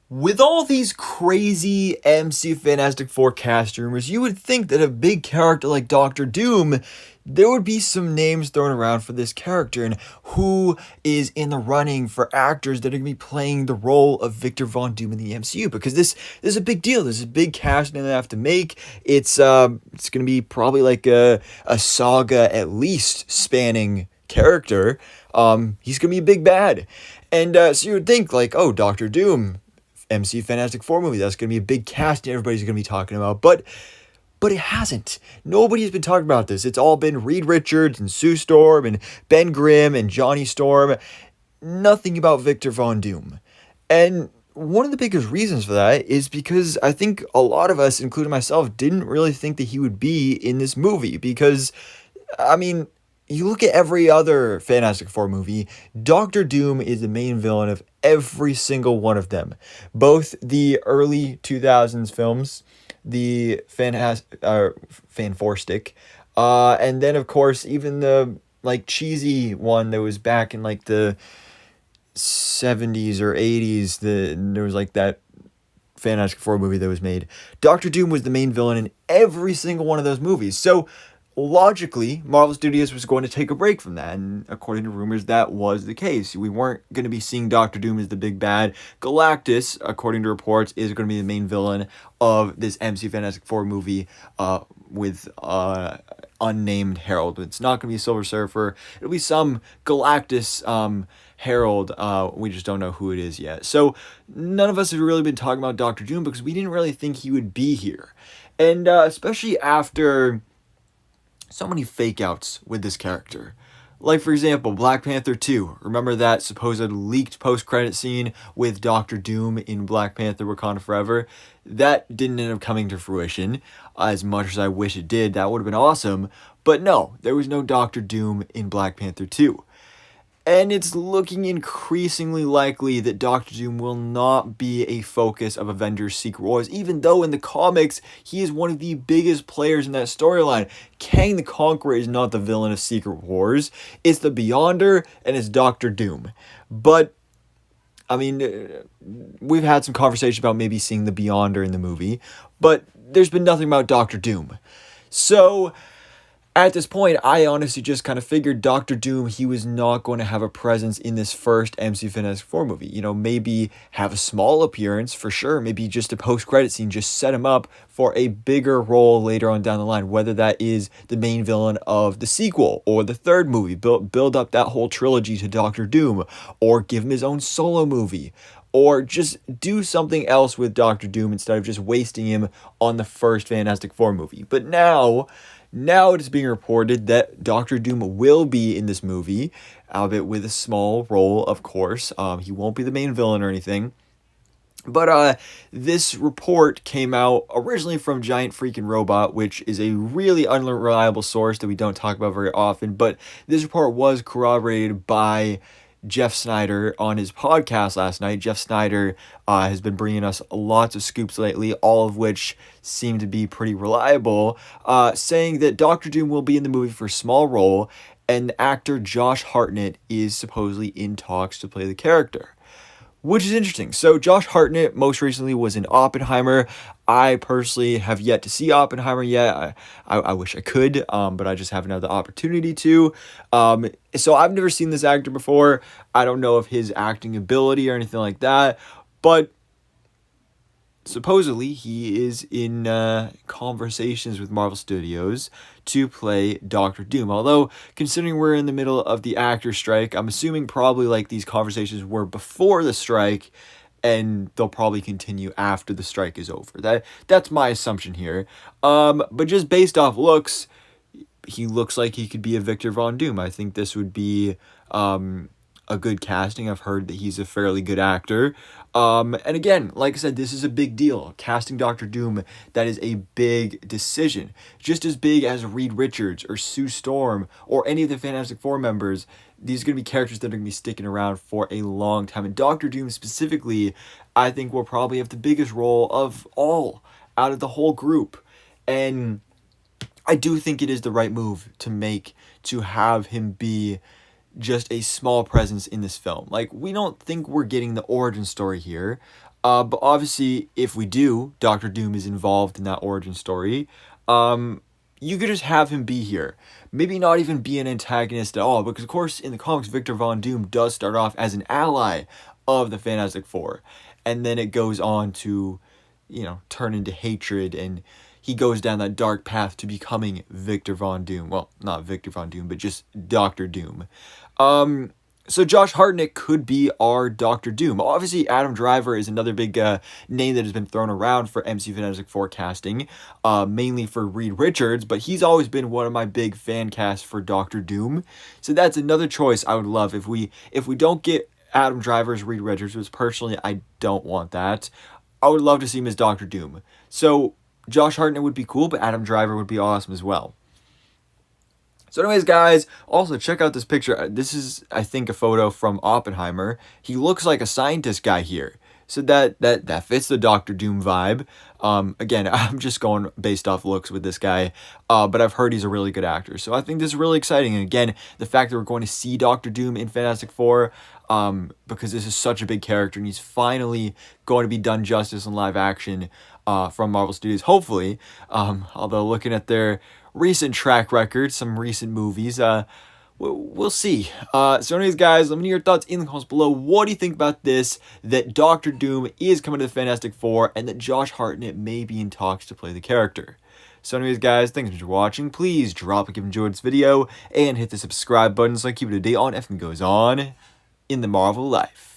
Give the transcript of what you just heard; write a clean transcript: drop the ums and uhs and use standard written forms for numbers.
With all these crazy MC Fantastic Four cast rumors, you would think that a big character like Doctor Doom, there would be some names thrown around for this character and who is in the running for actors that are going to be playing the role of Victor Von Doom in the MCU, because this is a big deal. This is a big casting they have to make. It's going to be probably like a saga at least spanning character. He's going to be a big bad. And so you would think like, oh, Doctor Doom, MC Fantastic Four movie. That's going to be a big cast and everybody's going to be talking about. But it hasn't. Nobody's been talking about this. It's all been Reed Richards and Sue Storm and Ben Grimm and Johnny Storm. Nothing about Victor Von Doom. And one of the biggest reasons for that is because I think a lot of us, including myself, didn't really think that he would be in this movie. Because, I mean, you look at every other Fantastic Four movie, Doctor Doom is the main villain of every single one of them. Both the early 2000s films, the Fan-Four-Stick, and then of course even the like cheesy one that was back in like the 70s or 80s. There was like that Fantastic Four movie that was made. Doctor Doom was the main villain in every single one of those movies. So logically, Marvel Studios was going to take a break from that, and according to rumors, that was the case. We weren't going to be seeing Doctor Doom as the big bad. Galactus, according to reports, is going to be the main villain of this MC Fantastic Four movie with unnamed herald. It's not going to be a Silver Surfer. It'll be some Galactus herald. We just don't know who it is yet. So none of us have really been talking about Doctor Doom because we didn't really think he would be here. And especially after so many fake outs with this character. Like, for example, Black Panther 2. Remember that supposed leaked post-credit scene with Doctor Doom in Black Panther Wakanda Forever? That didn't end up coming to fruition, as much as I wish it did. That would have been awesome. But no, there was no Doctor Doom in Black Panther 2. And it's looking increasingly likely that Doctor Doom will not be a focus of Avengers Secret Wars, even though in the comics, he is one of the biggest players in that storyline. Kang the Conqueror is not the villain of Secret Wars. It's the Beyonder, and it's Doctor Doom. But, I mean, we've had some conversation about maybe seeing the Beyonder in the movie, but there's been nothing about Doctor Doom. So at this point, I honestly just kind of figured Doctor Doom, he was not going to have a presence in this first MC Fantastic Four movie. You know, maybe have a small appearance for sure. Maybe just a post-credit scene, just set him up for a bigger role later on down the line, whether that is the main villain of the sequel or the third movie. Build up that whole trilogy to Doctor Doom, or give him his own solo movie, or just do something else with Doctor Doom instead of just wasting him on the first Fantastic Four movie. But now it is being reported that Doctor Doom will be in this movie, albeit with a small role, of course. He won't be the main villain or anything. But this report came out originally from Giant Freaking Robot, which is a really unreliable source that we don't talk about very often. But this report was corroborated by Jeff Snyder on his podcast last night. Jeff Snyder has been bringing us lots of scoops lately, all of which seem to be pretty reliable, saying that Doctor Doom will be in the movie for a small role, and actor Josh Hartnett is supposedly in talks to play the character, which is interesting. So Josh Hartnett most recently was in Oppenheimer. I personally have yet to see Oppenheimer yet. I wish I could, but I just haven't had the opportunity to. So I've never seen this actor before. I don't know of his acting ability or anything like that, but supposedly he is in conversations with Marvel Studios to play Doctor Doom. Although, considering we're in the middle of the actor strike, I'm assuming probably like these conversations were before the strike, and they'll probably continue after the strike is over. That's my assumption here. But just based off looks, he looks like he could be a Victor Von Doom. I think this would be a good casting. I've heard that he's a fairly good actor. And again, like I said, this is a big deal. Casting Doctor Doom, that is a big decision. Just as big as Reed Richards or Sue Storm or any of the Fantastic Four members. These are going to be characters that are going to be sticking around for a long time. And Doctor Doom specifically, I think will probably have the biggest role of all out of the whole group. And I do think it is the right move to make, to have him be just a small presence in this film. Like, we don't think we're getting the origin story here. But obviously, if we do, Doctor Doom is involved in that origin story. You could just have him be here. Maybe not even be an antagonist at all, because of course in the comics, Victor Von Doom does start off as an ally of the Fantastic Four, and then it goes on to, turn into hatred, and he goes down that dark path to becoming Victor Von Doom. Well, not Victor Von Doom, but just Doctor Doom. So Josh Hartnett could be our Doctor Doom. Obviously, Adam Driver is another big name that has been thrown around for MCU Fantastic Four casting, mainly for Reed Richards, but he's always been one of my big fan casts for Doctor Doom. So that's another choice I would love if we don't get Adam Driver's Reed Richards, which personally I don't want that. I would love to see him as Doctor Doom. So Josh Hartnett would be cool, but Adam Driver would be awesome as well. So anyways, guys, also check out this picture. This is, I think, a photo from Oppenheimer. He looks like a scientist guy here. So that fits the Doctor Doom vibe. Again, I'm just going based off looks with this guy, but I've heard he's a really good actor. So I think this is really exciting. And again, the fact that we're going to see Doctor Doom in Fantastic Four, because this is such a big character, and he's finally going to be done justice in live action from Marvel Studios, hopefully. Although looking at their recent track record, some recent movies, we'll see. So anyways, guys, let me know your thoughts in the comments below. What do you think about this, that Doctor Doom is coming to the Fantastic Four, and that Josh Hartnett may be in talks to play the character? So anyways, guys, thanks for watching. Please drop a like if you enjoyed this video, and hit the subscribe button so I keep it up to date on everything goes on in the Marvel life.